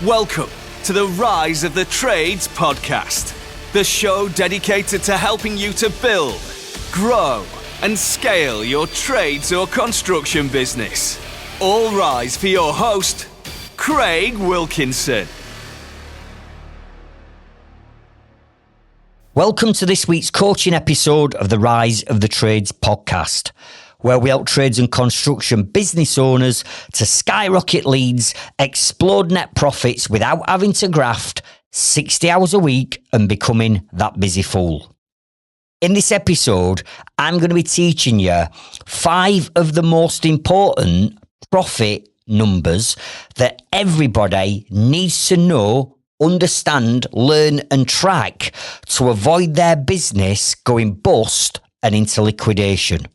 Welcome to the Rise of the Trades podcast, the show dedicated to helping you to build, grow, and scale your trades or construction business. All rise for your host, Craig Wilkinson. Welcome to this week's coaching episode of the Rise of the Trades podcast, where we help trades and construction business owners to skyrocket leads, explode net profits without having to graft 60 hours a week and becoming that busy fool. In this episode, I'm going to be teaching you 5 of the most important profit numbers that everybody needs to know, understand, learn and track to avoid their business going bust and into liquidation.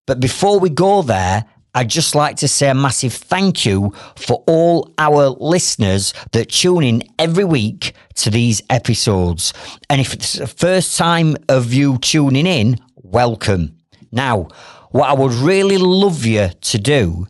But before we go there, I'd just like to say a massive thank you for all our listeners that tune in every week to these episodes. And if it's the first time of you tuning in, welcome. Now, what I would really love you to do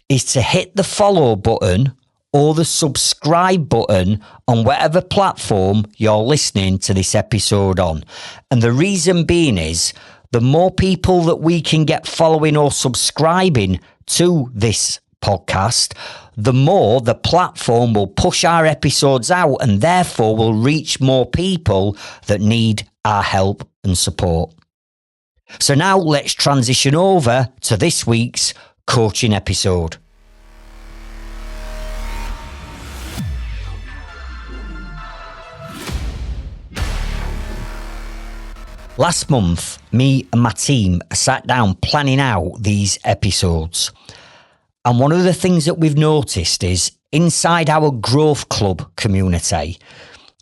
is to hit the follow button or the subscribe button on whatever platform you're listening to this episode on. And the reason being is, the more people that we can get following or subscribing to this podcast, the more the platform will push our episodes out and therefore will reach more people that need our help and support. So now let's transition over to this week's coaching episode. Last month, me and my team sat down planning out these episodes. And one of the things that we've noticed is inside our Growth Club community,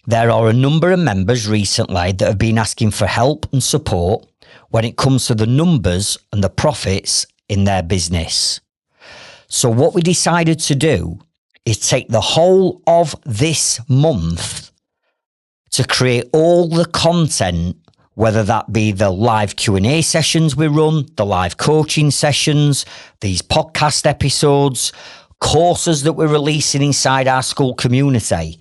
there are a number of members recently that have been asking for help and support when it comes to the numbers and the profits in their business. So what we decided to do is take the whole of this month to create all the content, whether that be the live Q&A sessions we run, the live coaching sessions, these podcast episodes, courses that we're releasing inside our school community.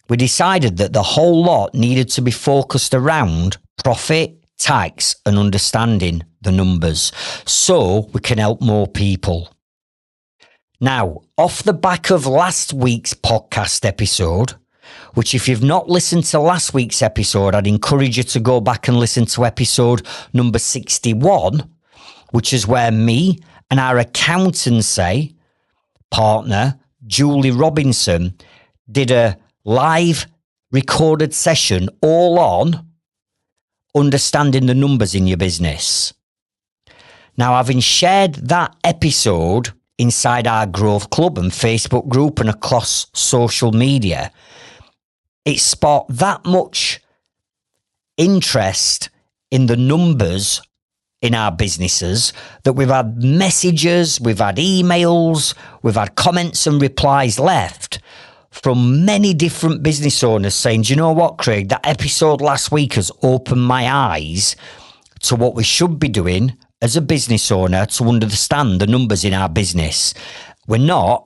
We decided that the whole lot needed to be focused around profit, tax, and understanding the numbers so we can help more people. Now, off the back of last week's podcast episode, which if you've not listened to last week's episode, I'd encourage you to go back and listen to episode number 61, which is where me and our accountancy partner, Julie Robinson, did a live recorded session all on understanding the numbers in your business. Now, having shared that episode inside our Growth Club and Facebook group and across social media, it sparked that much interest in the numbers in our businesses that we've had messages, we've had emails, we've had comments and replies left from many different business owners saying, do you know what, Craig, that episode last week has opened my eyes to what we should be doing as a business owner to understand the numbers in our business. We're not.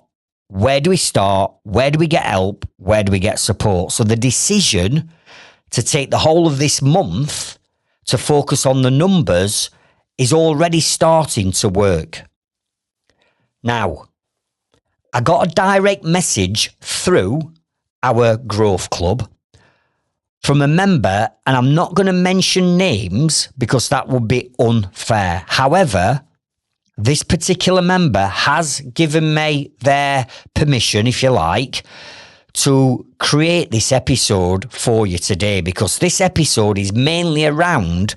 Where do we start? Where do we get help? Where do we get support? So the decision to take the whole of this month to focus on the numbers is already starting to work. Now, I got a direct message through our Growth Club from a member, and I'm not going to mention names because that would be unfair. However, this particular member has given me their permission, if you like, to create this episode for you today, because this episode is mainly around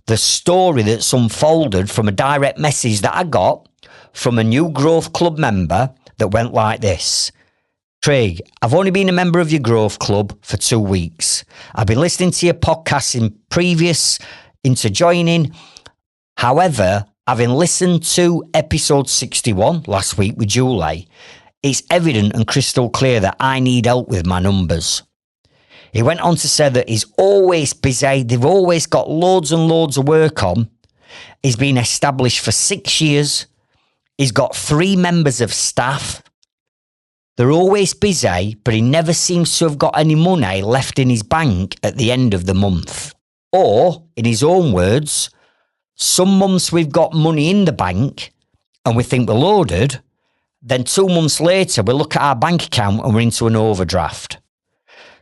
the story that's unfolded from a direct message that I got from a new Growth Club member that went like this. Craig, I've only been a member of your Growth Club for 2 weeks. I've been listening to your podcasts into joining. However, having listened to episode 61 last week with Julie, it's evident and crystal clear that I need help with my numbers. He went on to say that he's always busy. They've always got loads and loads of work on. He's been established for 6 years. He's got 3 members of staff. They're always busy, but he never seems to have got any money left in his bank at the end of the month. Or, in his own words, some months we've got money in the bank and we think we're loaded. Then 2 months later, we look at our bank account and we're into an overdraft.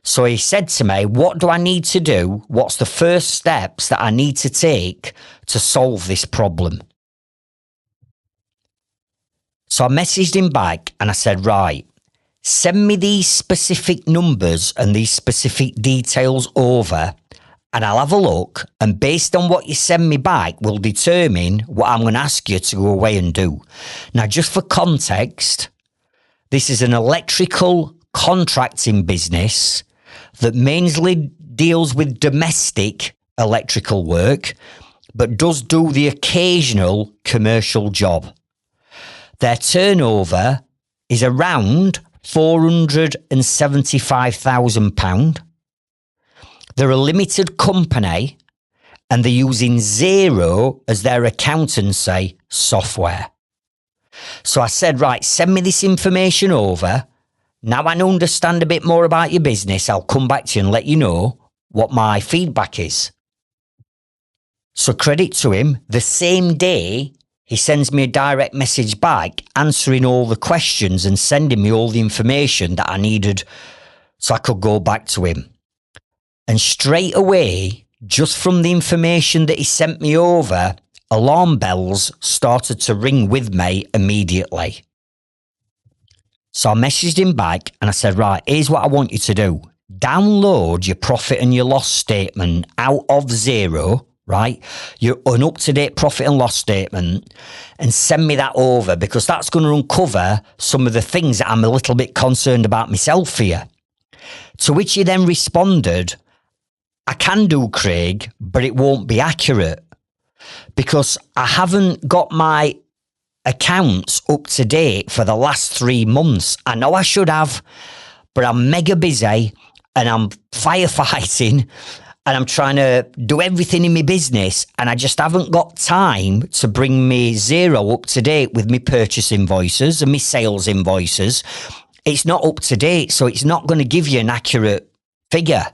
So he said to me, what do I need to do? What's the first steps that I need to take to solve this problem? So I messaged him back and I said, right, send me these specific numbers and these specific details over and I'll have a look. And based on what you send me back, we'll determine what I'm going to ask you to go away and do. Now, just for context, this is an electrical contracting business that mainly deals with domestic electrical work, but does do the occasional commercial job. Their turnover is around £475,000. They're a limited company and they're using Xero as their accountancy software. So I said, right, send me this information over. Now I understand a bit more about your business. I'll come back to you and let you know what my feedback is. So credit to him, the same day he sends me a direct message back answering all the questions and sending me all the information that I needed so I could go back to him. And straight away, just from the information that he sent me over, alarm bells started to ring with me immediately. So I messaged him back and I said, right, here's what I want you to do. Download your profit and your loss statement out of Xero, right? An up-to-date profit and loss statement, and send me that over because that's going to uncover some of the things that I'm a little bit concerned about myself here. To which he then responded, I can do, Craig, but it won't be accurate because I haven't got my accounts up to date for the last 3 months. I know I should have, but I'm mega busy and I'm firefighting and I'm trying to do everything in my business and I just haven't got time to bring me Xero up to date with my purchase invoices and my sales invoices. It's not up to date, so it's not going to give you an accurate figure.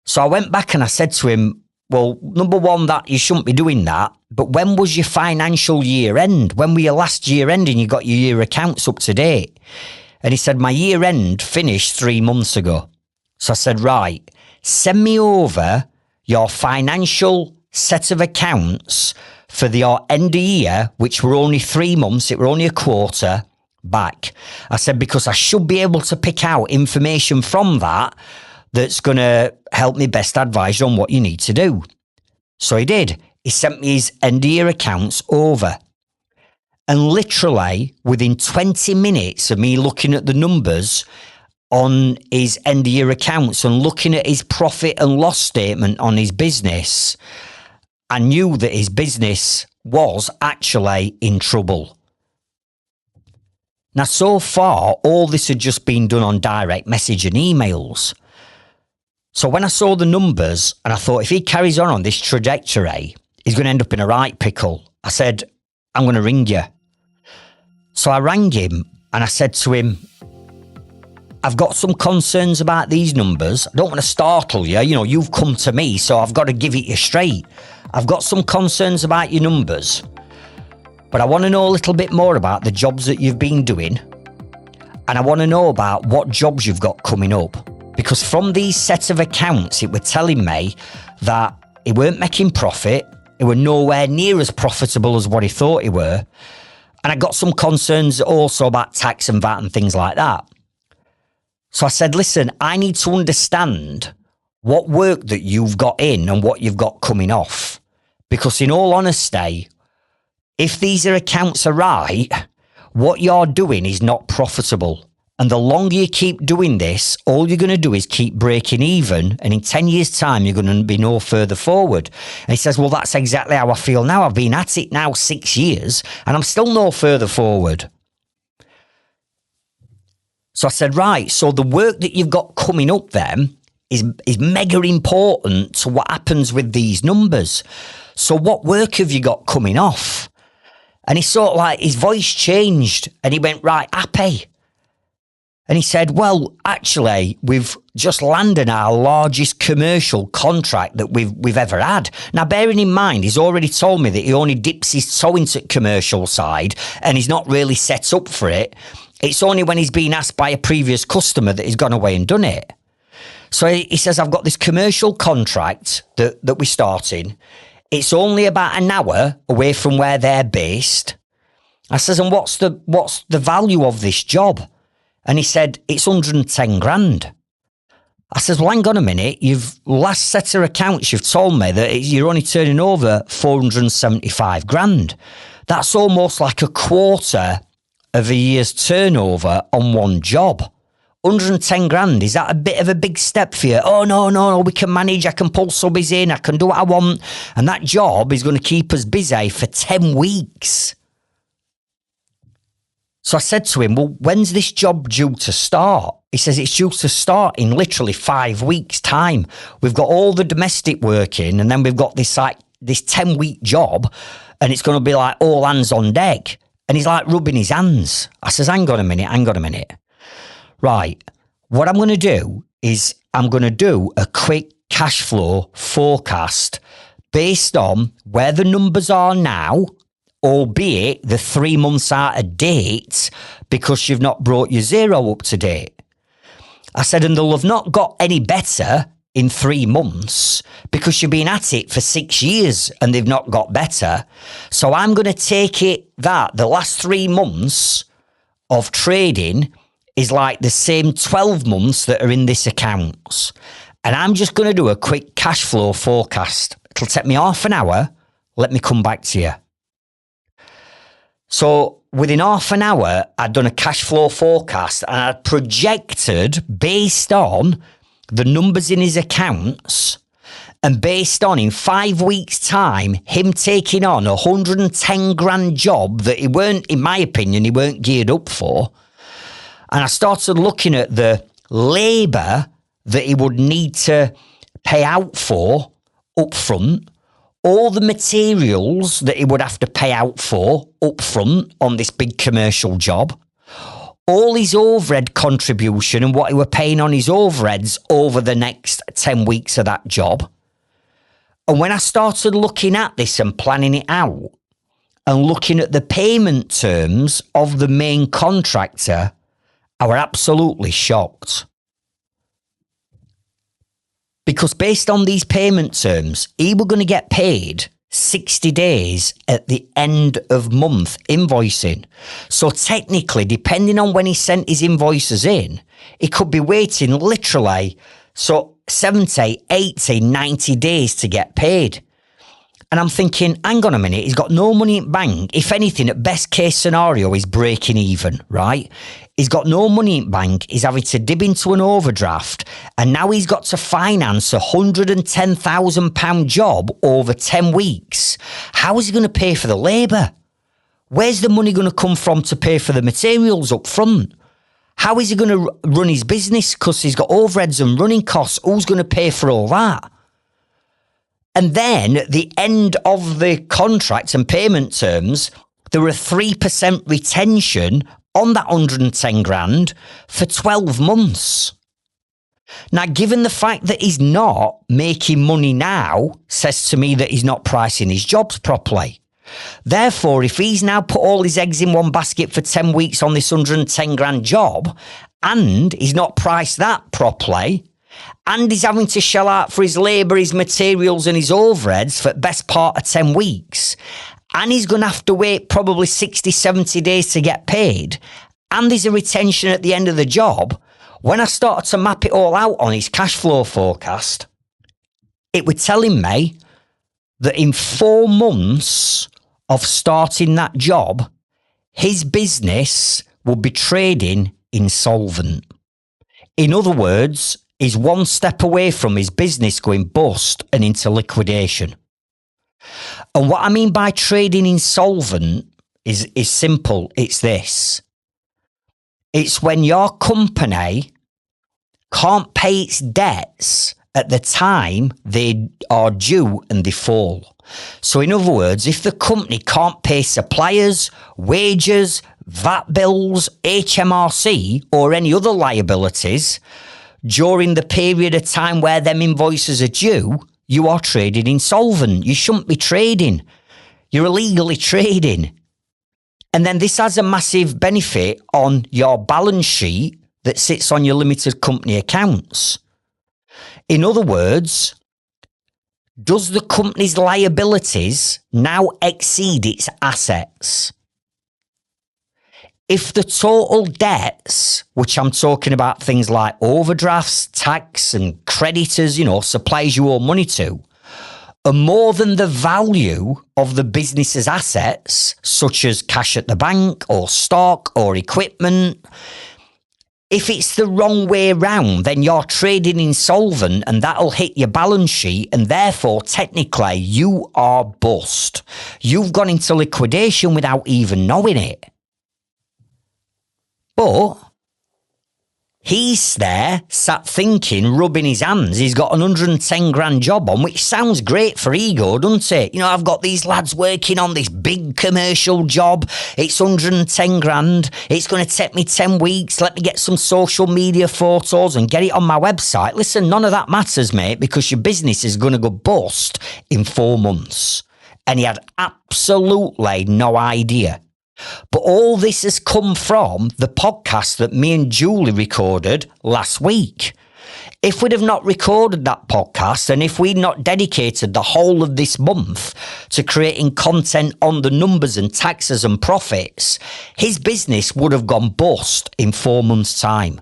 So I went back and I said to him, well, number one, that you shouldn't be doing that. But when was your financial year end? When were your last year end and you got your year accounts up to date? And he said, my year end finished 3 months ago. So I said, right, send me over your financial set of accounts for your end of year, which were only 3 months. It were only a quarter back. I said, because I should be able to pick out information from that that's going to help me best advise you on what you need to do. So he did. He sent me his end of year accounts over. And literally within 20 minutes of me looking at the numbers on his end of year accounts and looking at his profit and loss statement on his business, I knew that his business was actually in trouble. Now, so far, all this had just been done on direct message and emails. So when I saw the numbers and I thought, if he carries on this trajectory, he's going to end up in a right pickle. I said, I'm going to ring you. So I rang him and I said to him, I've got some concerns about these numbers. I don't want to startle you. You know, you've come to me, so I've got to give it you straight. I've got some concerns about your numbers, but I want to know a little bit more about the jobs that you've been doing. And I want to know about what jobs you've got coming up. Because from these sets of accounts, it were telling me that he weren't making profit. It were nowhere near as profitable as what he thought he were. And I got some concerns also about tax and VAT and things like that. So I said, listen, I need to understand what work that you've got in and what you've got coming off. Because in all honesty, if these accounts are right, what you're doing is not profitable. And the longer you keep doing this, all you're going to do is keep breaking even. And in 10 years' time, you're going to be no further forward. And he says, well, that's exactly how I feel now. I've been at it now 6 years and I'm still no further forward. So I said, right, so the work that you've got coming up then is mega important to what happens with these numbers. So what work have you got coming off? And he sort of like, his voice changed and he went, right, happy. And he said, well, actually, we've just landed our largest commercial contract that we've ever had. Now, bearing in mind, he's already told me that he only dips his toe into the commercial side and he's not really set up for it. It's only when he's been asked by a previous customer that he's gone away and done it. So he says, I've got this commercial contract that we're starting. It's only about an hour away from where they're based. I says, and what's the value of this job? And he said, it's 110 grand. I says, well, hang on a minute. You've last set of accounts, you've told me that you're only turning over 475 grand. That's almost like a quarter of a year's turnover on one job. 110 grand, is that a bit of a big step for you? Oh, no, we can manage. I can pull subbies in. I can do what I want. And that job is going to keep us busy for 10 weeks. So I said to him, well, when's this job due to start? He says it's due to start in literally 5 weeks' time. We've got all the domestic work in, and then we've got this 10-week job, and it's going to be like all hands on deck. And he's like rubbing his hands. I says, hang on a minute. Right, what I'm going to do is I'm going to do a quick cash flow forecast based on where the numbers are now, albeit the 3 months out of date because you've not brought your zero up to date. I said, and they'll have not got any better in 3 months because you've been at it for 6 years and they've not got better. So I'm going to take it that the last 3 months of trading is like the same 12 months that are in this accounts. And I'm just going to do a quick cash flow forecast. It'll take me half an hour. Let me come back to you. So within half an hour, I'd done a cash flow forecast and I'd projected based on the numbers in his accounts and based on in 5 weeks' time, him taking on a 110 grand job that he weren't, in my opinion, he weren't geared up for. And I started looking at the labour that he would need to pay out for up front, all the materials that he would have to pay out for up front on this big commercial job, all his overhead contribution and what he were paying on his overheads over the next 10 weeks of that job. And when I started looking at this and planning it out and looking at the payment terms of the main contractor, I were absolutely shocked. Because based on these payment terms, he were going to get paid 60 days at the end of month invoicing. So technically, depending on when he sent his invoices in, he could be waiting literally 70, 80, 90 days to get paid. And I'm thinking, hang on a minute, he's got no money in bank. If anything, at best case scenario, he's breaking even, right? He's got no money in bank. He's having to dip into an overdraft. And now he's got to finance a £110,000 job over 10 weeks. How is he going to pay for the labour? Where's the money going to come from to pay for the materials up front? How is he going to run his business? Because he's got overheads and running costs. Who's going to pay for all that? And then at the end of the contract and payment terms, there were 3% retention on that 110 grand for 12 months. Now, given the fact that he's not making money now, says to me that he's not pricing his jobs properly. Therefore, if he's now put all his eggs in one basket for 10 weeks on this 110 grand job, and he's not priced that properly, and he's having to shell out for his labour, his materials and his overheads for the best part of 10 weeks, and he's going to have to wait probably 60, 70 days to get paid, and there's a retention at the end of the job, when I started to map it all out on his cash flow forecast, it was telling me that in 4 months of starting that job, his business would be trading insolvent. In other words, he's one step away from his business going bust and into liquidation. And what I mean by trading insolvent is simple. It's this. It's when your company can't pay its debts at the time they are due and they fall. So in other words, if the company can't pay suppliers, wages, VAT bills, HMRC or any other liabilities during the period of time where them invoices are due, you are trading insolvent. You shouldn't be trading. You're illegally trading. And then this has a massive benefit on your balance sheet that sits on your limited company accounts. In other words, does the company's liabilities now exceed its assets? If the total debts, which I'm talking about things like overdrafts, tax and creditors, suppliers you owe money to, are more than the value of the business's assets, such as cash at the bank or stock or equipment, if it's the wrong way round, then you're trading insolvent and that'll hit your balance sheet and therefore technically you are bust. You've gone into liquidation without even knowing it. But he's there, sat thinking, rubbing his hands. He's got an 110 grand job on, which sounds great for ego, doesn't it? I've got these lads working on this big commercial job. It's 110 grand. It's going to take me 10 weeks. Let me get some social media photos and get it on my website. Listen, none of that matters, mate, because your business is going to go bust in 4 months. And he had absolutely no idea. But all this has come from the podcast that me and Julie recorded last week. If we'd have not recorded that podcast and if we'd not dedicated the whole of this month to creating content on the numbers and taxes and profits, his business would have gone bust in 4 months' time.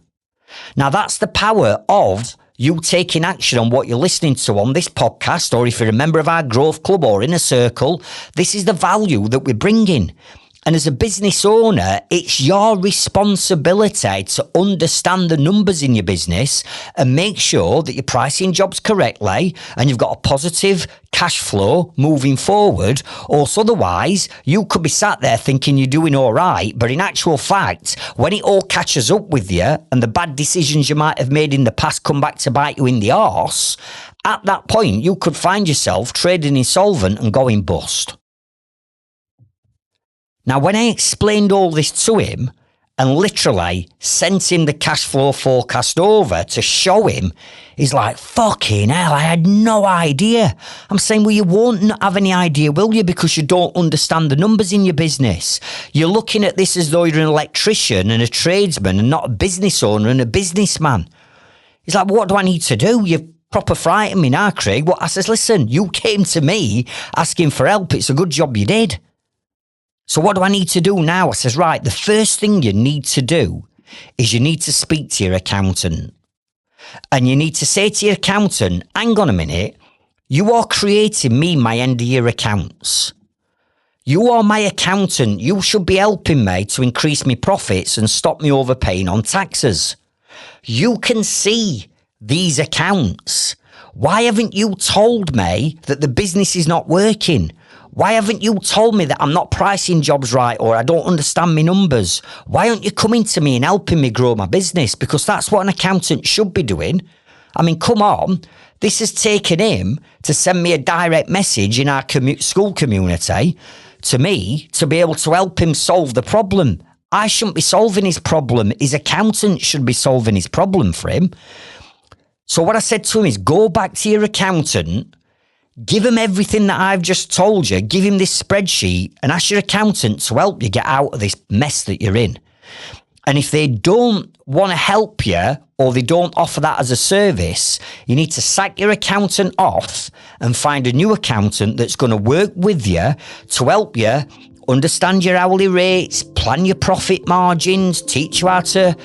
Now, that's the power of you taking action on what you're listening to on this podcast, or if you're a member of our growth club or inner circle, this is the value that we're bringing. And as a business owner, it's your responsibility to understand the numbers in your business and make sure that you're pricing jobs correctly and you've got a positive cash flow moving forward. Or otherwise, you could be sat there thinking you're doing all right, but in actual fact, when it all catches up with you and the bad decisions you might have made in the past come back to bite you in the arse, at that point, you could find yourself trading insolvent and going bust. Now, when I explained all this to him and literally sent him the cash flow forecast over to show him, he's like, fucking hell, I had no idea. I'm saying, well, you won't have any idea, will you? Because you don't understand the numbers in your business. You're looking at this as though you're an electrician and a tradesman and not a business owner and a businessman. He's like, well, what do I need to do? You've proper frightened me now, Craig. Well, I says, listen, you came to me asking for help. It's a good job you did. So what do I need to do now? I says, right, the first thing you need to do is you need to speak to your accountant. And you need to say to your accountant, hang on a minute, you are creating me my end of year accounts. You are my accountant. You should be helping me to increase my profits and stop me overpaying on taxes. You can see these accounts. Why haven't you told me that the business is not working? Why haven't you told me that I'm not pricing jobs right or I don't understand my numbers? Why aren't you coming to me and helping me grow my business? Because that's what an accountant should be doing. I mean, come on. This has taken him to send me a direct message in our school community to me to be able to help him solve the problem. I shouldn't be solving his problem. His accountant should be solving his problem for him. So what I said to him is go back to your accountant, give him everything that I've just told you, give him this spreadsheet and ask your accountant to help you get out of this mess that you're in. And if they don't want to help you or they don't offer that as a service, you need to sack your accountant off and find a new accountant that's going to work with you to help you understand your hourly rates, plan your profit margins, teach you how to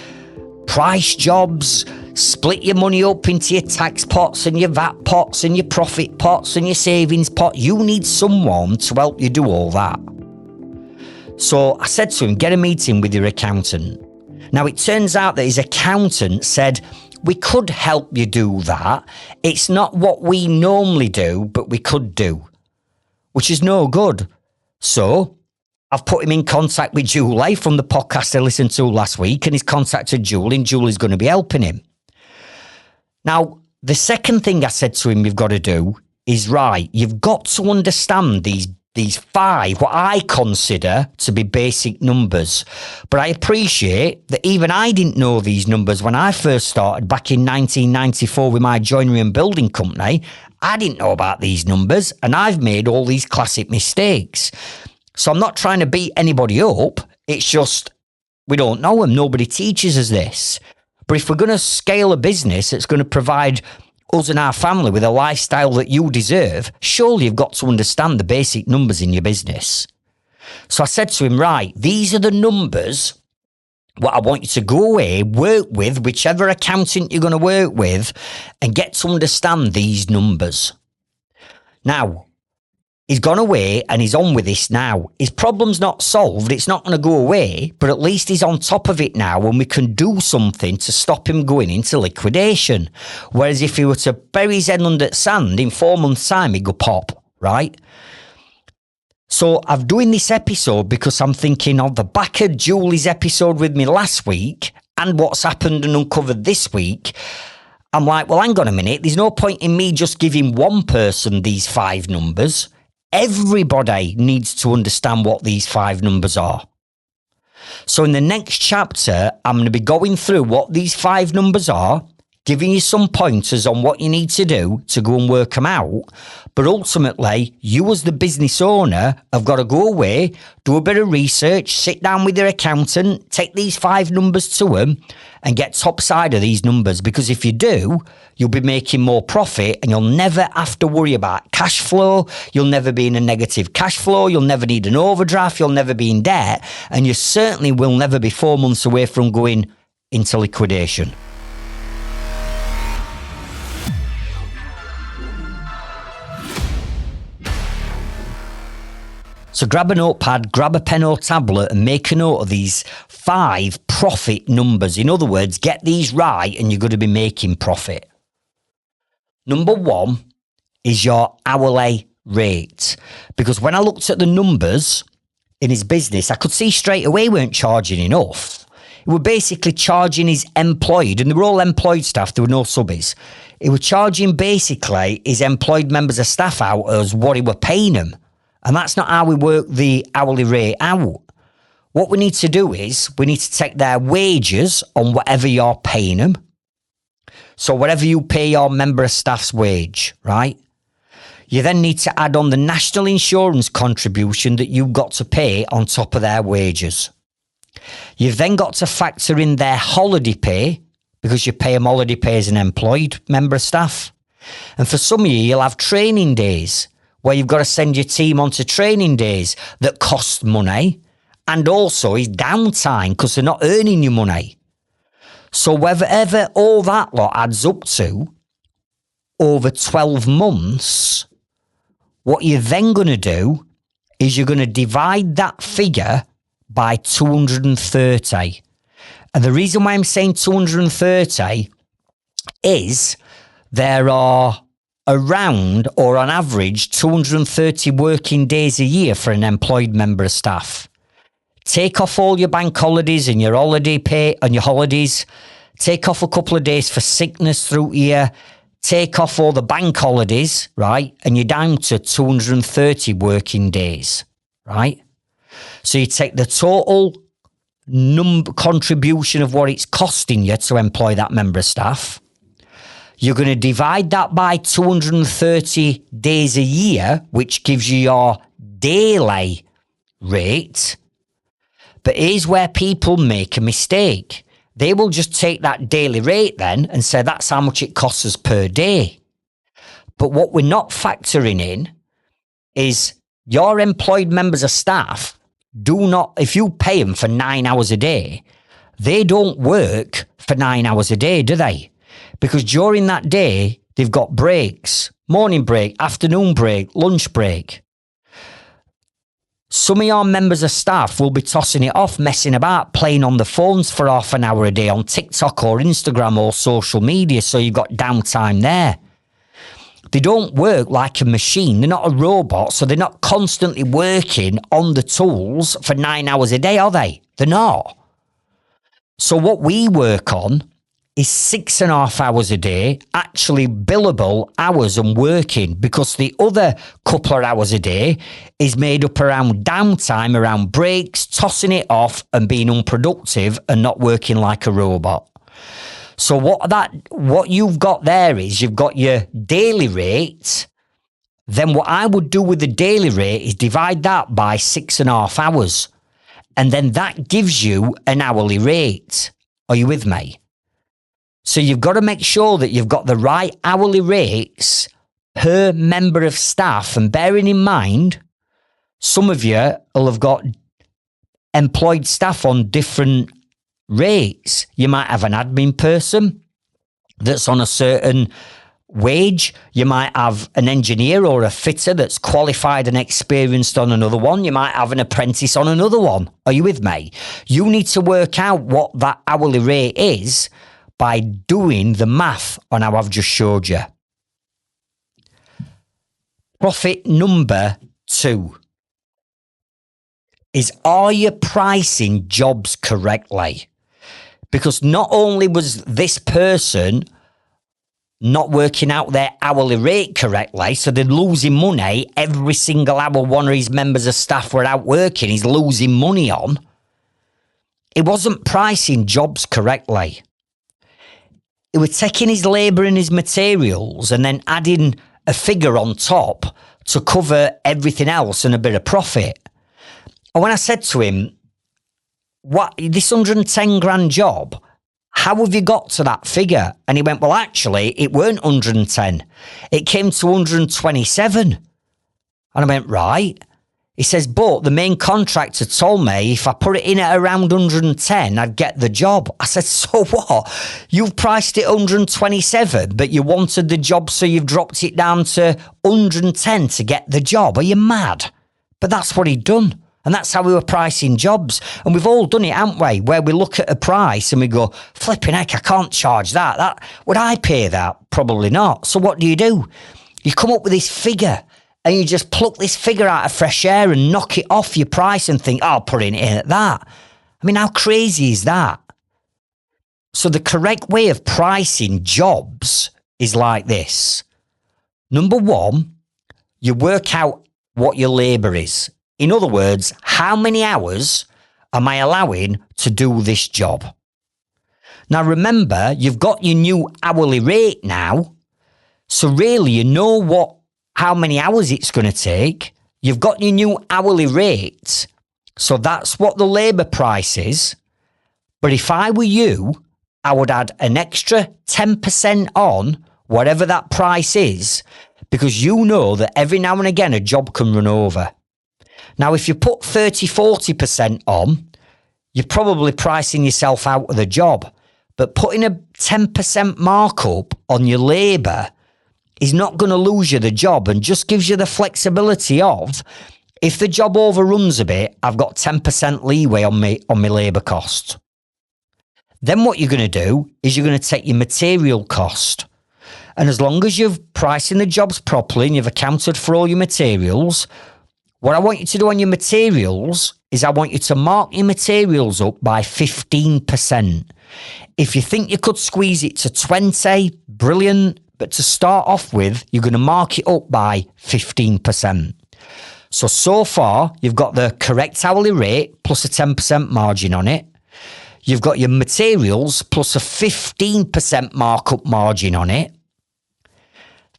price jobs, split your money up into your tax pots and your VAT pots and your profit pots and your savings pot. You need someone to help you do all that. So I said to him, get a meeting with your accountant. Now, it turns out that his accountant said, we could help you do that. It's not what we normally do, but we could do, which is no good. So I've put him in contact with Julie from the podcast I listened to last week, and he's contacted Julie, and Julie's going to be helping him. Now, The second thing I said to him you've got to do is, right, you've got to understand these 5, what I consider to be basic numbers. But I appreciate that even I didn't know these numbers when I first started back in 1994 with my joinery and building company. I didn't know about these numbers, and I've made all these classic mistakes. So I'm not trying to beat anybody up. It's just we don't know them. Nobody teaches us this. But if we're going to scale a business that's going to provide us and our family with a lifestyle that you deserve, surely you've got to understand the basic numbers in your business. So I said to him, right, these are the numbers what I want you to go away, work with whichever accountant you're going to work with, and get to understand these numbers. Now, he's gone away and he's on with this now. His problem's not solved. It's not going to go away, but at least he's on top of it now, and we can do something to stop him going into liquidation. Whereas if he were to bury his head under sand, in 4 months' time, he'd go pop, right? So I'm doing this episode because I'm thinking of the back of Julie's episode with me last week and what's happened and uncovered this week. I'm like, well, hang on a minute. There's no point in me just giving one person these 5 numbers. Everybody needs to understand what these 5 numbers are. So in the next chapter, I'm going to be going through what these 5 numbers are, giving you some pointers on what you need to do to go and work them out. But ultimately, you as the business owner have got to go away, do a bit of research, sit down with your accountant, take these 5 numbers to them and get top side of these numbers. Because if you do, you'll be making more profit and you'll never have to worry about cash flow. You'll never be in a negative cash flow. You'll never need an overdraft. You'll never be in debt. And you certainly will never be 4 months away from going into liquidation. So grab a notepad, grab a pen or tablet and make a note of these 5 profit numbers. In other words, get these right and you're going to be making profit. Number 1 is your hourly rate. Because when I looked at the numbers in his business, I could see straight away he weren't charging enough. He were basically charging his employed, and they were all employed staff, there were no subbies. He was charging basically his employed members of staff out as what he were paying them. And that's not how we work the hourly rate out. What we need to do is we need to take their wages on whatever you're paying them. So whatever you pay your member of staff's wage, right? You then need to add on the national insurance contribution that you've got to pay on top of their wages. You've then got to factor in their holiday pay because you pay them holiday pay as an employed member of staff. And for some of you, you'll have training days where you've got to send your team onto training days that cost money, and also is downtime because they're not earning you money. So whatever all that lot adds up to over 12 months, what you're then going to do is you're going to divide that figure by 230. And the reason why I'm saying 230 is there are around, or on average, 230 working days a year for an employed member of staff. Take off all your bank holidays and your holiday pay and your holidays. Take off a couple of days for sickness through here. Take off all the bank holidays, right? And you're down to 230 working days, right? So you take the total contribution of what it's costing you to employ that member of staff. You're going to divide that by 230 days a year, which gives you your daily rate. But here's where people make a mistake. They will just take that daily rate then and say that's how much it costs us per day. But what we're not factoring in is your employed members of staff do not, if you pay them for 9 hours a day, they don't work for 9 hours a day, do they? Because during that day, they've got breaks, morning break, afternoon break, lunch break. Some of your members of staff will be tossing it off, messing about, playing on the phones for half an hour a day on TikTok or Instagram or social media, so you've got downtime there. They don't work like a machine. They're not a robot, so they're not constantly working on the tools for 9 hours a day, are they? They're not. So what we work on is 6.5 hours a day, actually billable hours and working, because the other couple of hours a day is made up around downtime, around breaks, tossing it off and being unproductive and not working like a robot. So what you've got there is you've got your daily rate. Then what I would do with the daily rate is divide that by 6.5 hours. And then that gives you an hourly rate. Are you with me? So you've got to make sure that you've got the right hourly rates per member of staff. And bearing in mind, some of you will have got employed staff on different rates. You might have an admin person that's on a certain wage. You might have an engineer or a fitter that's qualified and experienced on another one. You might have an apprentice on another one. Are you with me? You need to work out what that hourly rate is by doing the math on how I've just showed you. Profit number 2 is, are you pricing jobs correctly? Because not only was this person not working out their hourly rate correctly, so they're losing money every single hour one of his members of staff were out working, he's losing money on. He wasn't pricing jobs correctly. He was taking his labour and his materials and then adding a figure on top to cover everything else and a bit of profit. And when I said to him, "What, this 110 grand job, how have you got to that figure?" And he went, "Well, actually, it weren't 110. It came to 127. And I went, "Right." He says, "But the main contractor told me if I put it in at around 110, I'd get the job." I said, "So what? You've priced it 127, but you wanted the job, so you've dropped it down to 110 to get the job. Are you mad?" But that's what he'd done. And that's how we were pricing jobs. And we've all done it, haven't we? Where we look at a price and we go, "Flipping heck, I can't charge that. Would I pay that? Probably not." So what do? You come up with this figure and you just pluck this figure out of fresh air and knock it off your price and think, "I'll put it in at that." I mean, how crazy is that? So the correct way of pricing jobs is like this. Number 1, you work out what your labour is. In other words, how many hours am I allowing to do this job? Now remember, you've got your new hourly rate now. So really, you know how many hours it's going to take. You've got your new hourly rate. So that's what the labour price is. But if I were you, I would add an extra 10% on whatever that price is, because you know that every now and again a job can run over. Now, if you put 30-40% on, you're probably pricing yourself out of the job. But putting a 10% markup on your labour is not going to lose you the job, and just gives you the flexibility of, if the job overruns a bit, I've got 10% leeway on my labour cost. Then what you're going to do is you're going to take your material cost. And as long as you're pricing the jobs properly and you've accounted for all your materials, what I want you to do on your materials is I want you to mark your materials up by 15%. If you think you could squeeze it to 20, brilliant. But to start off with, you're going to mark it up by 15%. So far, you've got the correct hourly rate plus a 10% margin on it. You've got your materials plus a 15% markup margin on it.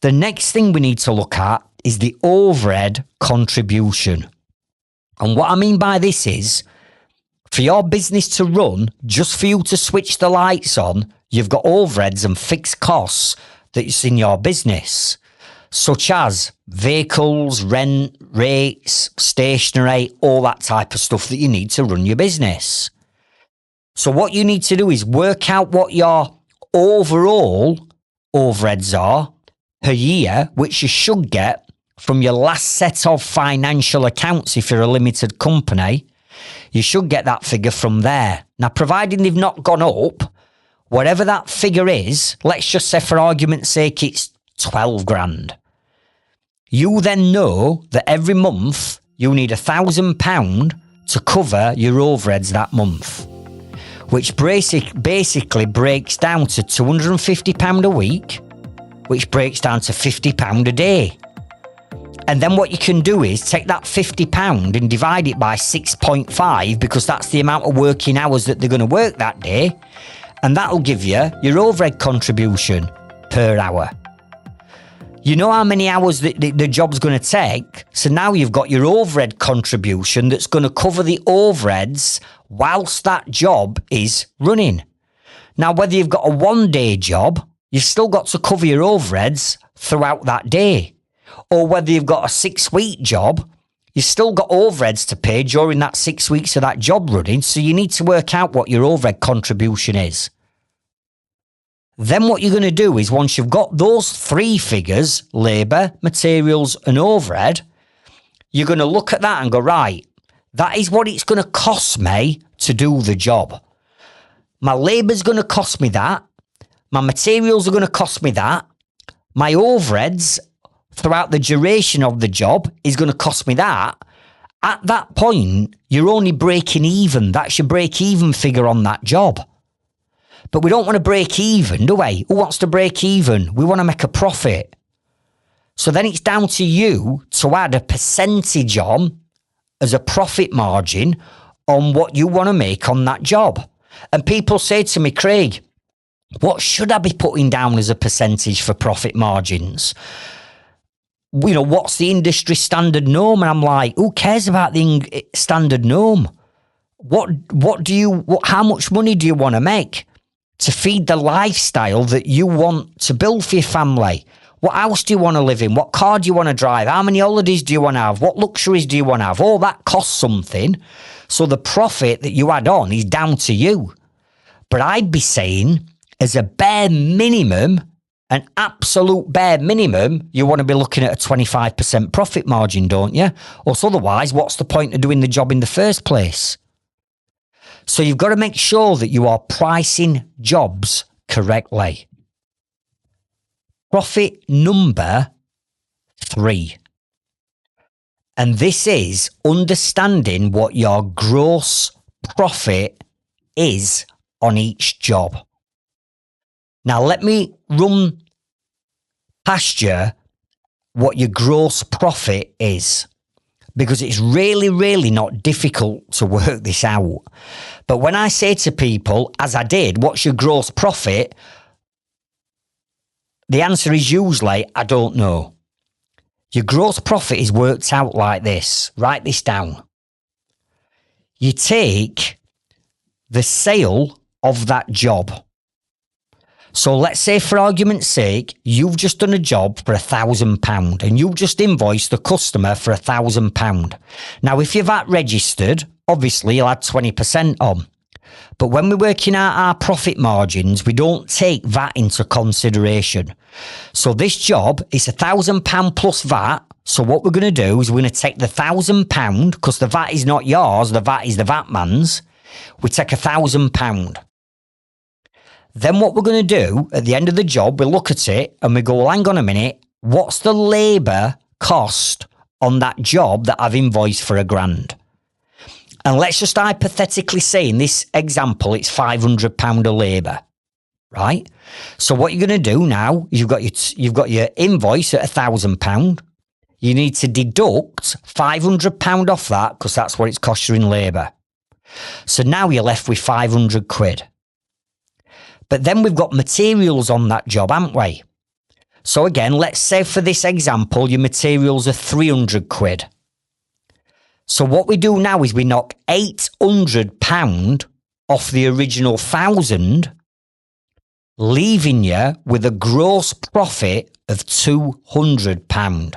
The next thing we need to look at is the overhead contribution. And what I mean by this is, for your business to run, just for you to switch the lights on, you've got overheads and fixed costs that's in your business, such as vehicles, rent, rates, stationery, all that type of stuff that you need to run your business. So what you need to do is work out what your overall overheads are per year, which you should get from your last set of financial accounts. If you're a limited company, you should get that figure from there. Now, providing they've not gone up, whatever that figure is, let's just say for argument's sake, it's 12 grand. You then know that every month you need £1,000 to cover your overheads that month. which basically breaks down to £250 a week, which breaks down to £50 a day. And then what you can do is take that £50 and divide it by 6.5, because that's the amount of working hours that they're going to work that day. And that'll give you your overhead contribution per hour. You know how many hours the job's going to take. So now you've got your overhead contribution that's going to cover the overheads whilst that job is running. Now, whether you've got a 1-day job, you've still got to cover your overheads throughout that day. Or whether you've got a 6-week job, you've still got overheads to pay during that 6 weeks of that job running. So you need to work out what your overhead contribution is. Then what you're going to do is, once you've got those 3 figures, labour, materials and overhead, you're going to look at that and go, right, that is what it's going to cost me to do the job. My labour's going to cost me that. My materials are going to cost me that. My overheads throughout the duration of the job is going to cost me that. At that point, you're only breaking even. That's your break-even figure on that job. But we don't want to break even, do we? Who wants to break even? We want to make a profit. So then it's down to you to add a percentage on as a profit margin on what you want to make on that job. And people say to me, Craig, what should I be putting down as a percentage for profit margins? You know, what's the industry standard norm? And I'm like, who cares about the standard norm? How much money do you want to make to feed the lifestyle that you want to build for your family? What house do you want to live in? What car do you want to drive? How many holidays do you want to have? What luxuries do you want to have? All that costs something. So the profit that you add on is down to you. But I'd be saying, as a bare minimum, an absolute bare minimum, you want to be looking at a 25% profit margin, don't you? Or otherwise, what's the point of doing the job in the first place? So you've got to make sure that you are pricing jobs correctly. Profit number 3. And this is understanding what your gross profit is on each job. Now, let me run past you what your gross profit is, because it's really, really not difficult to work this out. But when I say to people, as I did, what's your gross profit? The answer is usually, I don't know. Your gross profit is worked out like this. Write this down. You take the sale of that job. So let's say, for argument's sake, you've just done a job for £1,000 and you've just invoiced the customer for £1,000. Now, if you're VAT registered, obviously you'll add 20% on. But when we're working out our profit margins, we don't take VAT into consideration. So this job is £1,000 plus VAT. So what we're going to do is we're going to take the £1,000, because the VAT is not yours, the VAT is the VAT man's. We take £1,000. Then what we're going to do at the end of the job, we look at it and we go, well, hang on a minute, what's the labour cost on that job that I've invoiced for £1,000? And let's just hypothetically say in this example, it's £500 of labour, right? So what you're going to do now, you've got your invoice at £1,000. You need to deduct £500 off that, because that's what it's cost you in labour. So now you're left with 500 quid. But then we've got materials on that job, haven't we? So again, let's say for this example, your materials are 300 quid. So what we do now is we knock £800 off the original 1,000, leaving you with a gross profit of £200.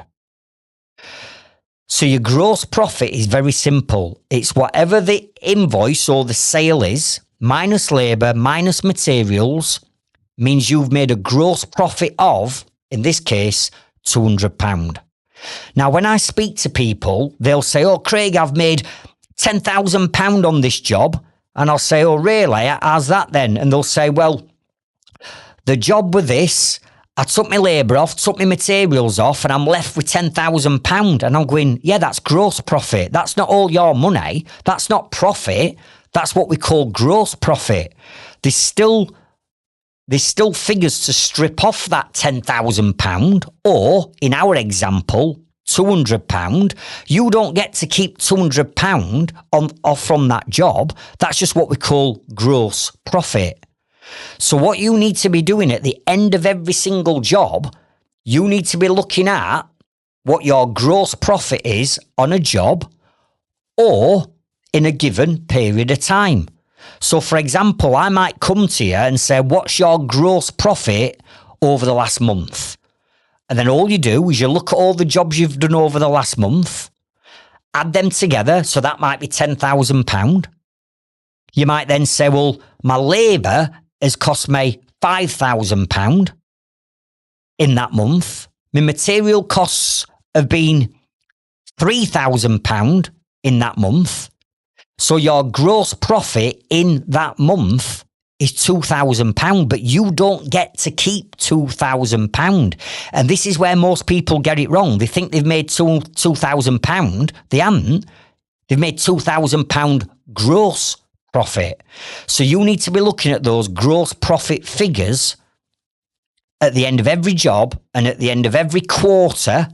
So your gross profit is very simple. It's whatever the invoice or the sale is, minus labour, minus materials, means you've made a gross profit of, in this case, £200. Now, when I speak to people, they'll say, oh, Craig, I've made £10,000 on this job. And I'll say, oh, really? How's that then? And they'll say, well, the job with this, I took my labour off, took my materials off, and I'm left with £10,000. And I'm going, yeah, that's gross profit. That's not all your money. That's not profit. That's what we call gross profit. There's still figures to strip off that £10,000, or in our example, £200. You don't get to keep £200 off from that job. That's just what we call gross profit. So what you need to be doing at the end of every single job, you need to be looking at what your gross profit is on a job or in a given period of time. So for example, I might come to you and say, what's your gross profit over the last month? And then all you do is you look at all the jobs you've done over the last month, add them together. So that might be £10,000. You might then say, well, my labour has cost me £5,000 in that month. My material costs have been £3,000 in that month. So your gross profit in that month is £2,000, but you don't get to keep £2,000. And this is where most people get it wrong. They think they've made £2,000. They haven't. They've made £2,000 gross profit. So you need to be looking at those gross profit figures at the end of every job and at the end of every quarter,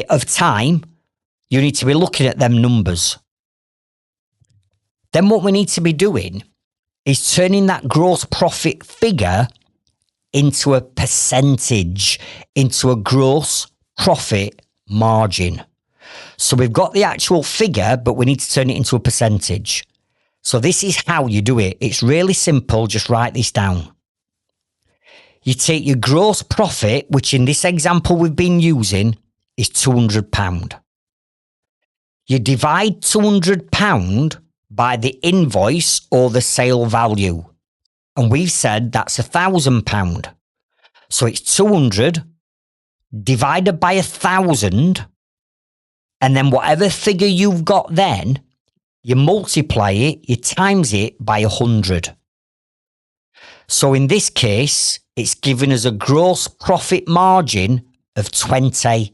of time. You need to be looking at them numbers. Then what we need to be doing is turning that gross profit figure into a percentage, into a gross profit margin. So we've got the actual figure, but we need to turn it into a percentage. So this is how you do it. It's really simple. Just write this down. You take your gross profit, which in this example we've been using is £200. You divide £200 by the invoice or the sale value. And we've said that's £1,000. So it's 200 divided by 1,000. And then whatever figure you've got then, you multiply it, you times it by 100. So in this case, it's given us a gross profit margin of 20%,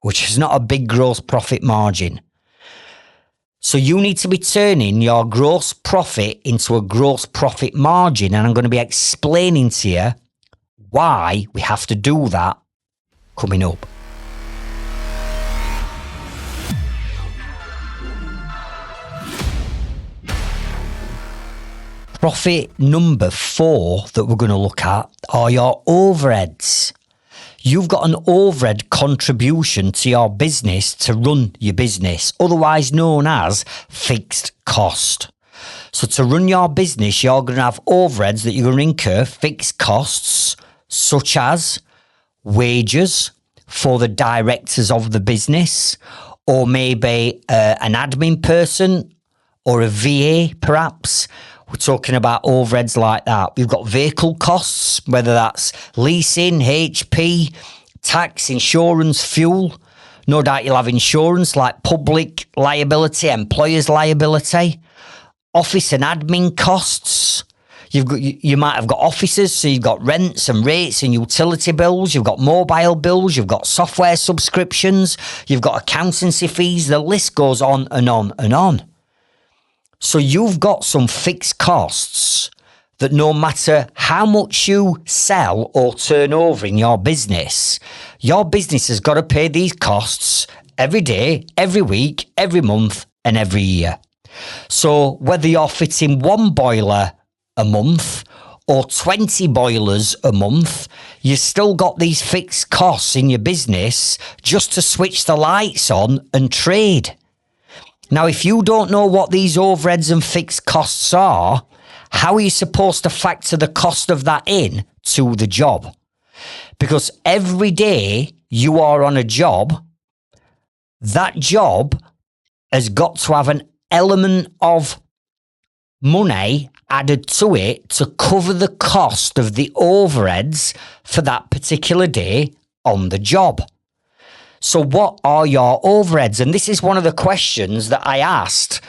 which is not a big gross profit margin. So you need to be turning your gross profit into a gross profit margin. And I'm going to be explaining to you why we have to do that coming up. Profit number 4 that we're going to look at are your overheads. You've got an overhead contribution to your business to run your business, otherwise known as fixed cost. So to run your business, you're going to have overheads that you're going to incur, fixed costs, such as wages for the directors of the business, or maybe an admin person or a VA perhaps. We're talking about overheads like that. We've got vehicle costs, whether that's leasing, HP, tax, insurance, fuel. No doubt you'll have insurance like public liability, employer's liability, office and admin costs. You might have got offices, so you've got rents and rates and utility bills. You've got mobile bills. You've got software subscriptions. You've got accountancy fees. The list goes on and on and on. So you've got some fixed costs that no matter how much you sell or turn over in your business has got to pay these costs every day, every week, every month and every year. So whether you're fitting one boiler a month or 20 boilers a month, you've still got these fixed costs in your business just to switch the lights on and trade. Now, if you don't know what these overheads and fixed costs are, how are you supposed to factor the cost of that in to the job? Because every day you are on a job, that job has got to have an element of money added to it to cover the cost of the overheads for that particular day on the job. So what are your overheads? And this is one of the questions that I asked.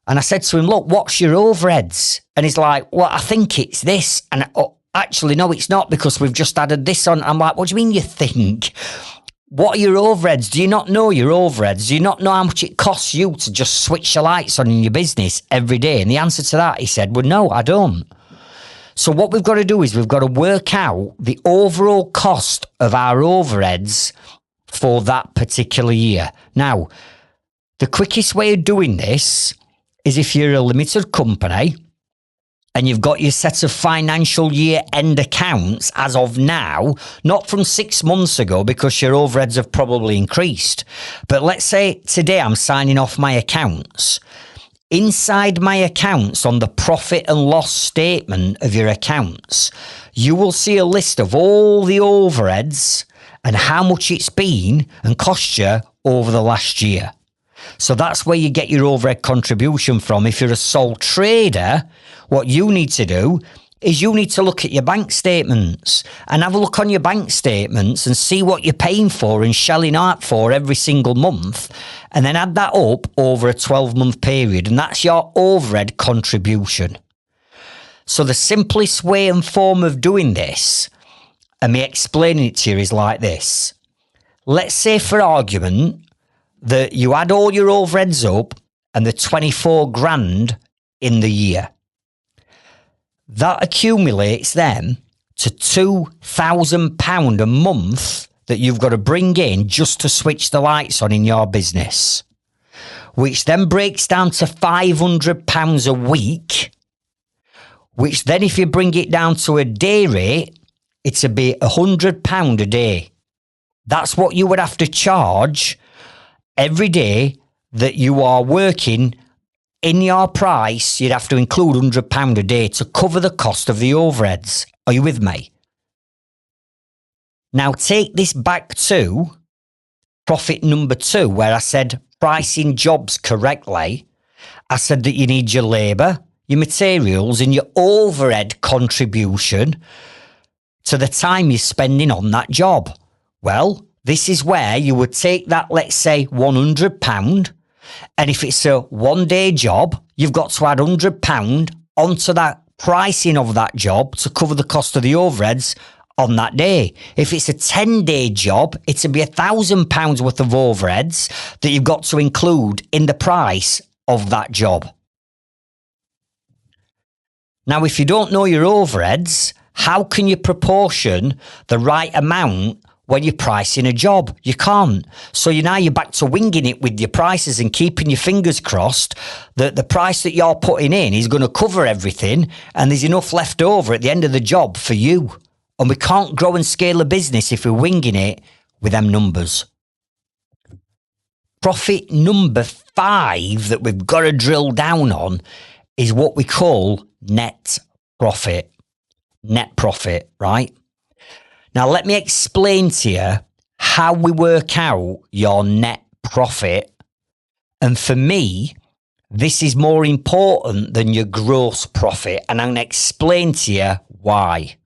And I said to him, look, what's your overheads? And he's like, well, I think it's this. And actually, no, it's not, because we've just added this on. I'm like, what do you mean you think? what are your overheads? Do you not know your overheads? Do you not know how much it costs you to just switch the lights on in your business every day? And the answer to that, he said, well, no, I don't. So what we've got to do is we've got to work out the overall cost of our overheads for that particular year. Now, the quickest way of doing this is if you're a limited company and you've got your set of financial year end accounts as of now, not from 6 months ago because your overheads have probably increased. But let's say today I'm signing off my accounts. Inside my accounts on the profit and loss statement of your accounts, you will see a list of all the overheads and how much it's been and cost you over the last year. So that's where you get your overhead contribution from. If you're a sole trader, what you need to do is you need to look at your bank statements and have a look on your bank statements and see what you're paying for and shelling out for every single month, and then add that up over a 12-month period, and that's your overhead contribution. So the simplest way and form of doing this, and me explaining it to you, is like this. Let's say, for argument, that you add all your overheads up and the 24 grand in the year. That accumulates then to £2,000 a month that you've got to bring in just to switch the lights on in your business, which then breaks down to £500 a week, which then if you bring it down to a day rate, it'd be £100 a day. That's what you would have to charge every day that you are working. In your price, you'd have to include £100 a day to cover the cost of the overheads. Are you with me? Now take this back to profit number 2, where I said pricing jobs correctly. I said that you need your labour, your materials and your overhead contribution to the time you're spending on that job. Well, this is where you would take that, let's say, £100, and if it's a 1-day job, you've got to add £100 onto that pricing of that job to cover the cost of the overheads on that day. If it's a 10-day job, it'll be £1,000 worth of overheads that you've got to include in the price of that job. Now, if you don't know your overheads, how can you proportion the right amount when you're pricing a job? You can't. So you're back to winging it with your prices and keeping your fingers crossed that the price that you're putting in is going to cover everything and there's enough left over at the end of the job for you. And we can't grow and scale a business if we're winging it with them numbers. Profit number 5 that we've got to drill down on is what we call net profit. Net profit, right? Now, let me explain to you how we work out your net profit. And for me, this is more important than your gross profit. And I'm going to explain to you why.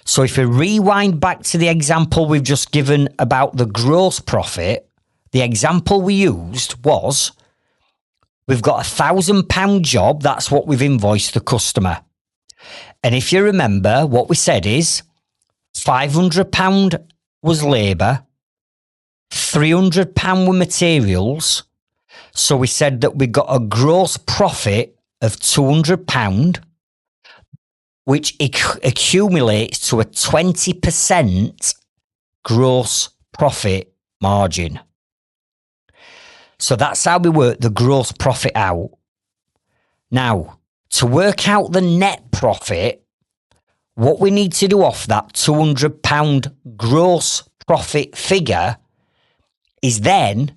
So if we rewind back to the example we've just given about the gross profit, the example we used was, we've got £1,000 job. That's what we've invoiced the customer. And if you remember, what we said is, £500 was labour, £300 were materials. So we said that we got a gross profit of £200, which accumulates to a 20% gross profit margin. So that's how we work the gross profit out. Now, to work out the net profit, what we need to do off that £200 gross profit figure is then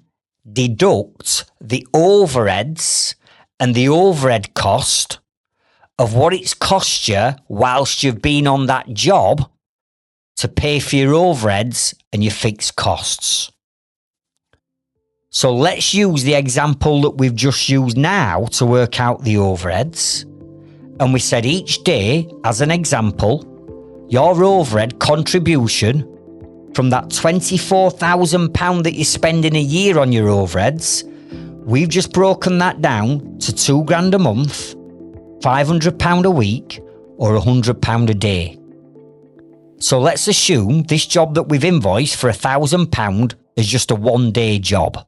deduct the overheads and the overhead cost of what it's cost you whilst you've been on that job to pay for your overheads and your fixed costs. So let's use the example that we've just used now to work out the overheads. And we said each day, as an example, your overhead contribution from that £24,000 that you spend in a year on your overheads, we've just broken that down to £2,000 a month, £500 a week, or £100 a day. So let's assume this job that we've invoiced for £1,000 is just a 1-day job.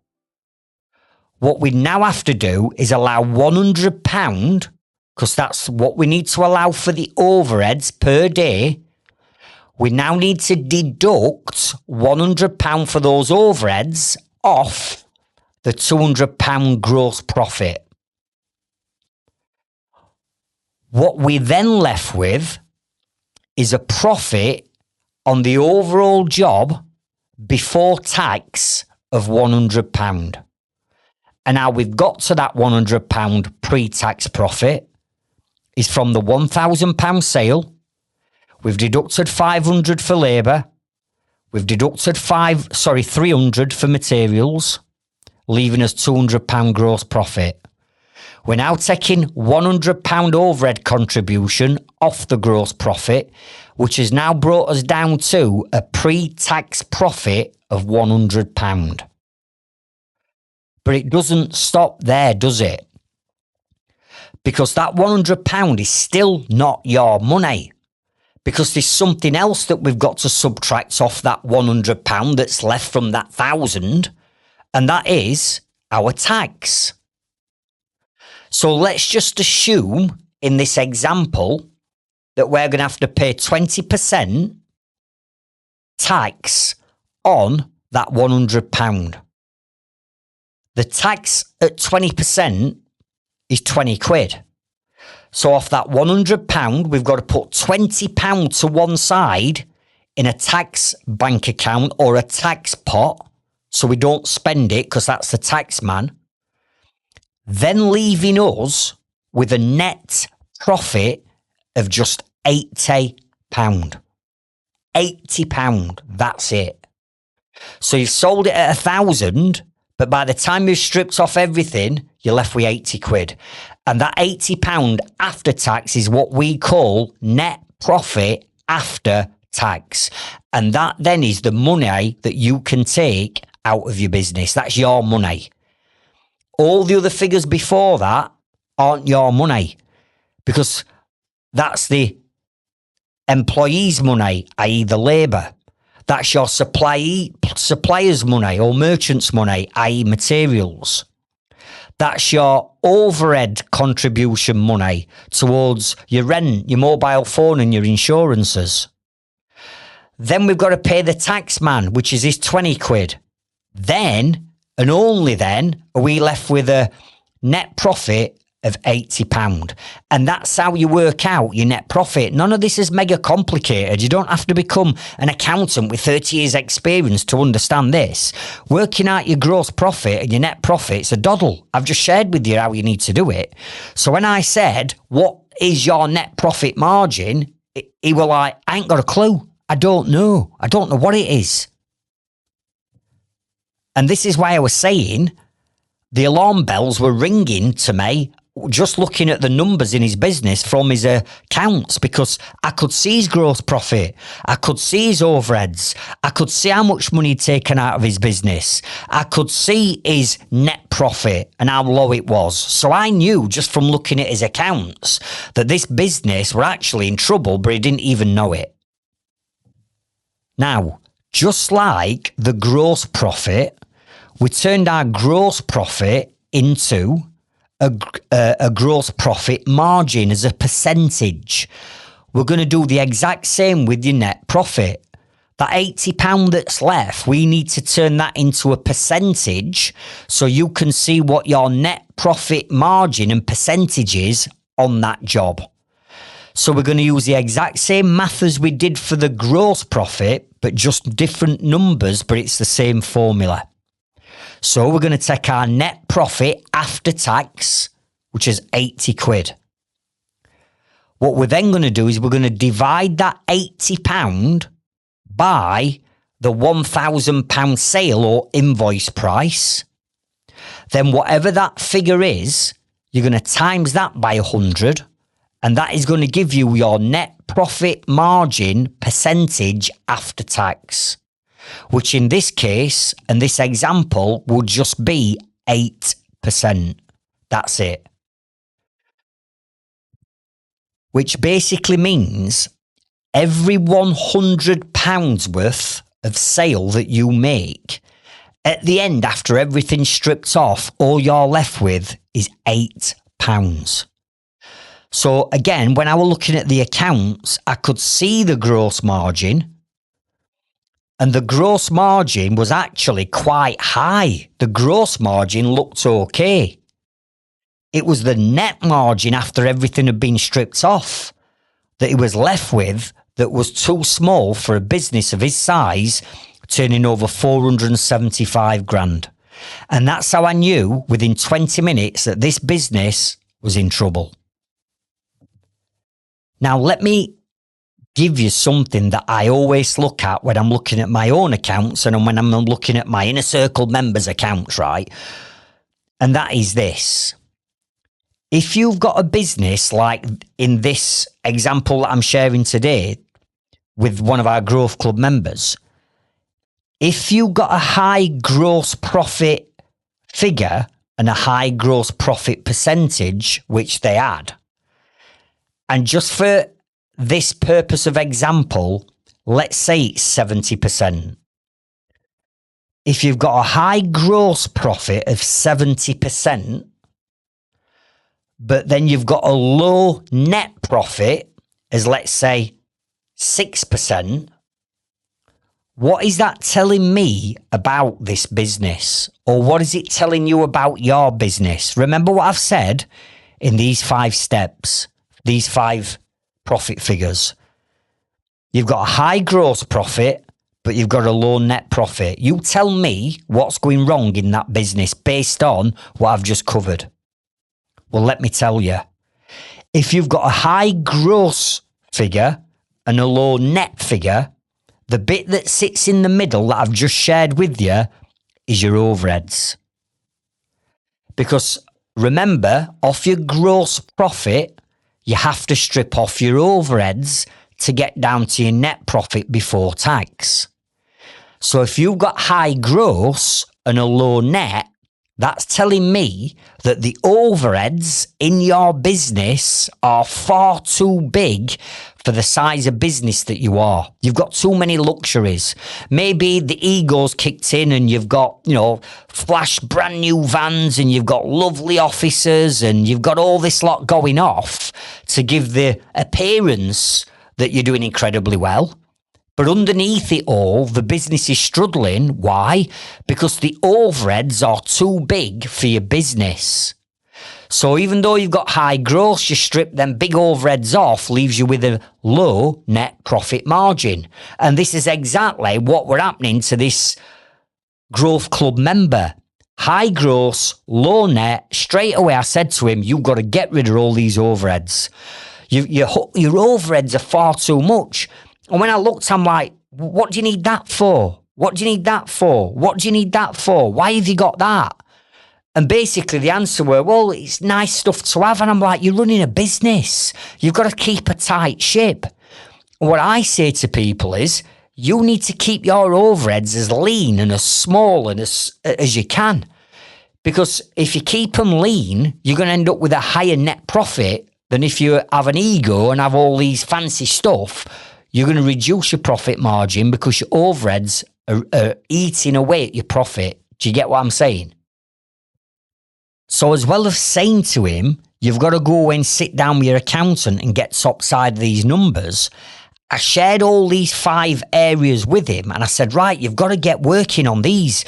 What we now have to do is allow £100, because that's what we need to allow for the overheads per day. We now need to deduct £100 for those overheads off the £200 gross profit. What we then left with is a profit on the overall job before tax of £100. And how we've got to that £100 pre-tax profit is from the £1,000 sale. We've deducted £500 for labour. We've deducted £300 for materials, leaving us £200 gross profit. We're now taking £100 overhead contribution off the gross profit, which has now brought us down to a pre-tax profit of £100. But it doesn't stop there, does it? Because that £100 is still not your money. Because there's something else that we've got to subtract off that £100 that's left from that £1,000, and that is our tax. So let's just assume in this example that we're going to have to pay 20% tax on that £100. The tax at 20% is 20 quid. So off that £100, we've got to put £20 to one side in a tax bank account or a tax pot, so we don't spend it because that's the tax man. Then leaving us with a net profit of just £80. £80, that's it. So you've sold it at 1,000, but by the time you've stripped off everything, you're left with 80 quid. And that £80 after tax is what we call net profit after tax. And that then is the money that you can take out of your business. That's your money. All the other figures before that aren't your money, because that's the employee's money, i.e. the labour. That's your supplier's money or merchant's money, i.e. materials. That's your overhead contribution money towards your rent, your mobile phone and your insurances. Then we've got to pay the tax man, which is his 20 quid. Then, and only then, are we left with a net profit of £80. And that's how you work out your net profit. None of this is mega complicated. You don't have to become an accountant with 30 years experience to understand this. Working out your gross profit and your net profit is a doddle. I've just shared with you how you need to do it. So when I said, what is your net profit margin? He was like, I ain't got a clue. I don't know. I don't know what it is. And this is why I was saying the alarm bells were ringing to me just looking at the numbers in his business from his accounts, because I could see his gross profit. I could see his overheads. I could see how much money he'd taken out of his business. I could see his net profit and how low it was. So I knew just from looking at his accounts that this business were actually in trouble, but he didn't even know it. Now, just like the gross profit, we turned our gross profit into a gross profit margin as a percentage. We're going to do the exact same with your net profit. That £80 that's left, we need to turn that into a percentage so you can see what your net profit margin and percentage is on that job. So we're going to use the exact same math as we did for the gross profit, but just different numbers, but it's the same formula. So we're going to take our net profit after tax, which is 80 quid. What we're then going to do is we're going to divide that £80 by the £1,000 sale or invoice price. Then whatever that figure is, you're going to times that by 100, and that is going to give you your net profit margin percentage after tax, which in this case and this example would just be 8%. That's it. Which basically means every £100 worth of sale that you make, at the end, after everything's stripped off, all you're left with is £8. So again, when I was looking at the accounts, I could see the gross margin, and the gross margin was actually quite high. The gross margin looked okay. It was the net margin after everything had been stripped off that he was left with that was too small for a business of his size, turning over 475 grand. And that's how I knew within 20 minutes that this business was in trouble. Now, let me give you something that I always look at when I'm looking at my own accounts and when I'm looking at my Inner Circle members' accounts, right? And that is this. If you've got a business like in this example that I'm sharing today with one of our Growth Club members, if you got a high gross profit figure and a high gross profit percentage, which they had, and just for this purpose of example, let's say it's 70%. If you've got a high gross profit of 70%, but then you've got a low net profit as, let's say, 6%, what is that telling me about this business? Or what is it telling you about your business? Remember what I've said in these 5 steps, these 5 profit figures. You've got a high gross profit, but you've got a low net profit. You tell me what's going wrong in that business based on what I've just covered. Well, let me tell you. If you've got a high gross figure and a low net figure, the bit that sits in the middle that I've just shared with you is your overheads. Because remember, off your gross profit, you have to strip off your overheads to get down to your net profit before tax. So if you've got high gross and a low net, that's telling me that the overheads in your business are far too big for the size of business that you are. You've got too many luxuries. Maybe the ego's kicked in and you've got, flash brand new vans and you've got lovely offices and you've got all this lot going off to give the appearance that you're doing incredibly well. But underneath it all, the business is struggling. Why? Because the overheads are too big for your business. So even though you've got high gross, you strip them big overheads off, leaves you with a low net profit margin. And this is exactly what we're happening to this Growth Club member. High gross, low net. Straight away, I said to him, you've got to get rid of all these overheads. Your overheads are far too much. And when I looked, I'm like, what do you need that for? What do you need that for? What do you need that for? Why have you got that? And basically the answer were, well, it's nice stuff to have. And I'm like, you're running a business. You've got to keep a tight ship. And what I say to people is, you need to keep your overheads as lean and as small and as you can. Because if you keep them lean, you're going to end up with a higher net profit than if you have an ego and have all these fancy stuff. You're going to reduce your profit margin because your overheads are eating away at your profit. Do you get what I'm saying? So as well as saying to him, you've got to go away and sit down with your accountant and get top side of these numbers, I shared all these 5 areas with him and I said, right, you've got to get working on these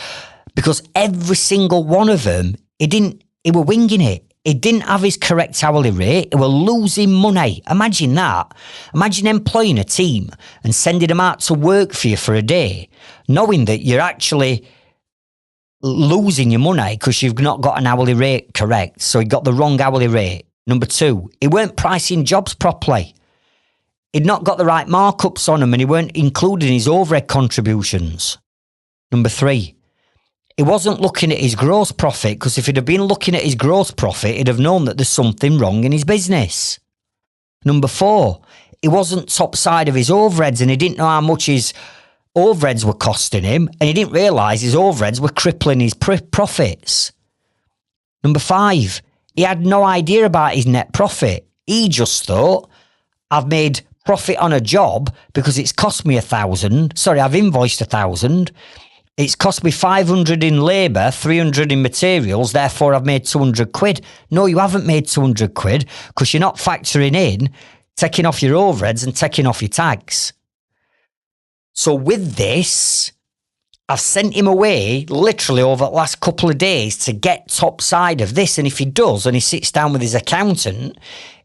because every single one of them, he were winging it. He didn't have his correct hourly rate. He were losing money. Imagine that. Imagine employing a team and sending them out to work for you for a day, knowing that you're actually losing your money because you've not got an hourly rate correct. So he got the wrong hourly rate. Number 2, he weren't pricing jobs properly. He'd not got the right markups on them and he weren't including his overhead contributions. Number 3, he wasn't looking at his gross profit because if he'd have been looking at his gross profit, he'd have known that there's something wrong in his business. Number 4, he wasn't top side of his overheads and he didn't know how much his overheads were costing him and he didn't realise his overheads were crippling his profits. Number 5, he had no idea about his net profit. He just thought, I've made profit on a job because it's cost me 1,000. Sorry, I've invoiced 1,000. It's cost me 500 in labour, 300 in materials, therefore I've made 200 quid. No, you haven't made 200 quid because you're not factoring in taking off your overheads and taking off your tax. So with this, I've sent him away literally over the last couple of days to get top side of this. And if he does and he sits down with his accountant,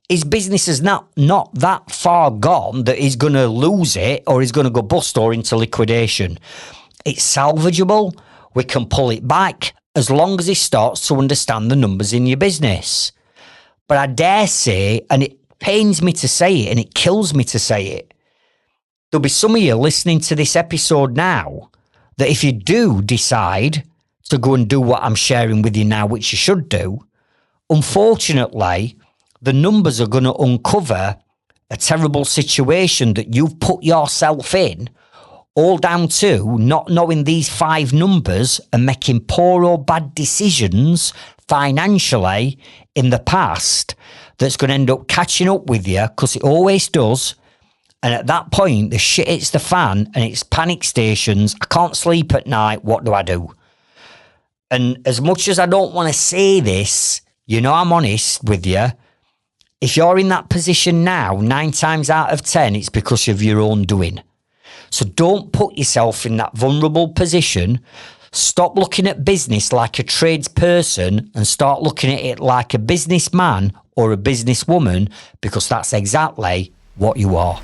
his business is not that far gone that he's going to lose it or he's going to go bust or into liquidation. It's salvageable. We can pull it back as long as he starts to understand the numbers in your business. But I dare say, and it pains me to say it and it kills me to say it, there'll be some of you listening to this episode now that if you do decide to go and do what I'm sharing with you now, which you should do, unfortunately, the numbers are going to uncover a terrible situation that you've put yourself in, all down to not knowing these 5 numbers and making poor or bad decisions financially in the past that's going to end up catching up with you, because it always does. And at that point, the shit hits the fan and it's panic stations. I can't sleep at night. What do I do? And as much as I don't want to say this, you know, I'm honest with you. If you're in that position now, 9 times out of 10, it's because of your own doing. So don't put yourself in that vulnerable position. Stop looking at business like a tradesperson and start looking at it like a businessman or a businesswoman, because that's exactly what you are.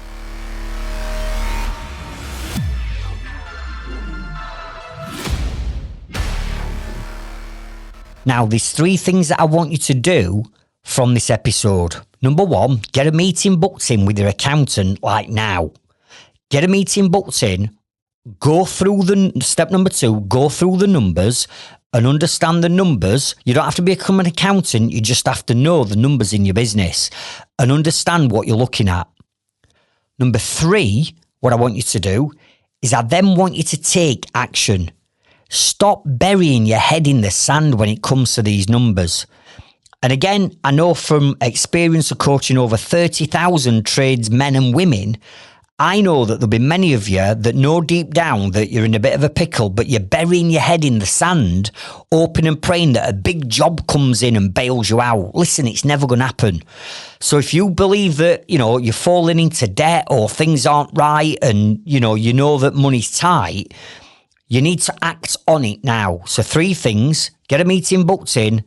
Now, there's 3 things that I want you to do from this episode. Number 1, get a meeting booked in with your accountant like now. Get a meeting booked in, go through step number 2, go through the numbers and understand the numbers. You don't have to become an accountant. You just have to know the numbers in your business and understand what you're looking at. Number 3, what I want you to do is I then want you to take action. Stop burying your head in the sand when it comes to these numbers. And again, I know from experience of coaching over 30,000 tradesmen and women, I know that there'll be many of you that know deep down that you're in a bit of a pickle, but you're burying your head in the sand, hoping and praying that a big job comes in and bails you out. Listen, it's never going to happen. So if you believe that, you know, you're falling into debt or things aren't right and, you know that money's tight, you need to act on it now. So 3 things: get a meeting booked in,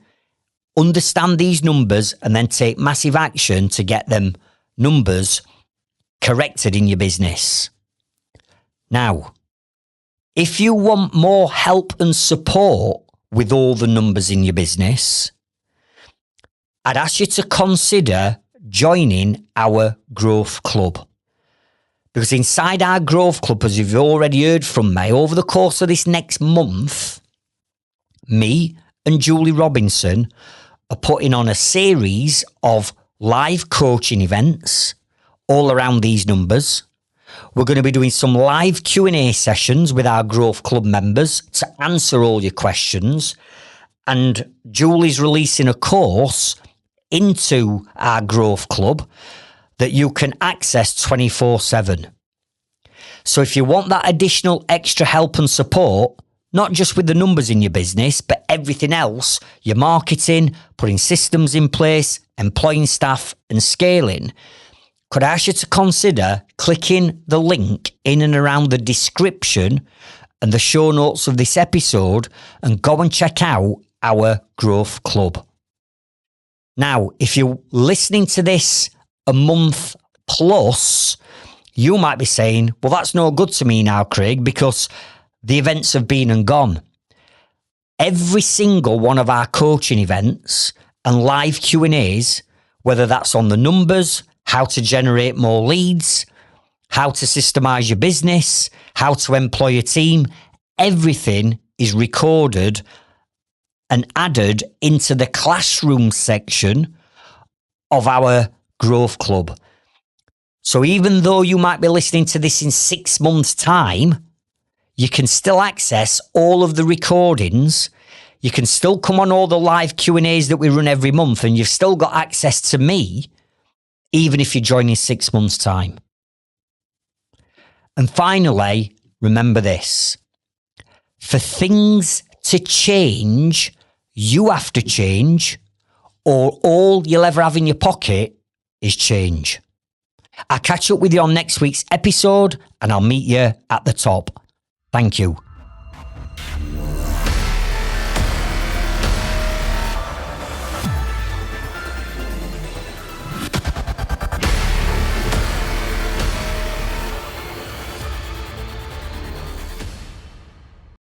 understand these numbers, and then take massive action to get them numbers corrected in your business. Now, if you want more help and support with all the numbers in your business, I'd ask you to consider joining our Growth Club. Because inside our Growth Club, as you've already heard from me, over the course of this next month, me and Julie Robinson are putting on a series of live coaching events all around these numbers. We're going to be doing some live Q&A sessions with our Growth Club members to answer all your questions. And Julie's releasing a course into our Growth Club that you can access 24/7. So if you want that additional extra help and support, not just with the numbers in your business, but everything else, your marketing, putting systems in place, employing staff and scaling, could I ask you to consider clicking the link in and around the description and the show notes of this episode and go and check out our Growth Club. Now, if you're listening to this a month plus, you might be saying, well, that's no good to me now, Craig, because the events have been and gone. Every single one of our coaching events and live Q&As, whether that's on the numbers, how to generate more leads, how to systemize your business, how to employ a team, everything is recorded and added into the classroom section of our Growth Club. So even though you might be listening to this in 6 months' time, you can still access all of the recordings. You can still come on all the live Q&As that we run every month, and you've still got access to me, even if you join in 6 months' time. And finally, remember this. For things to change, you have to change, or all you'll ever have in your pocket is change. I'll catch up with you on next week's episode, and I'll meet you at the top. Thank you.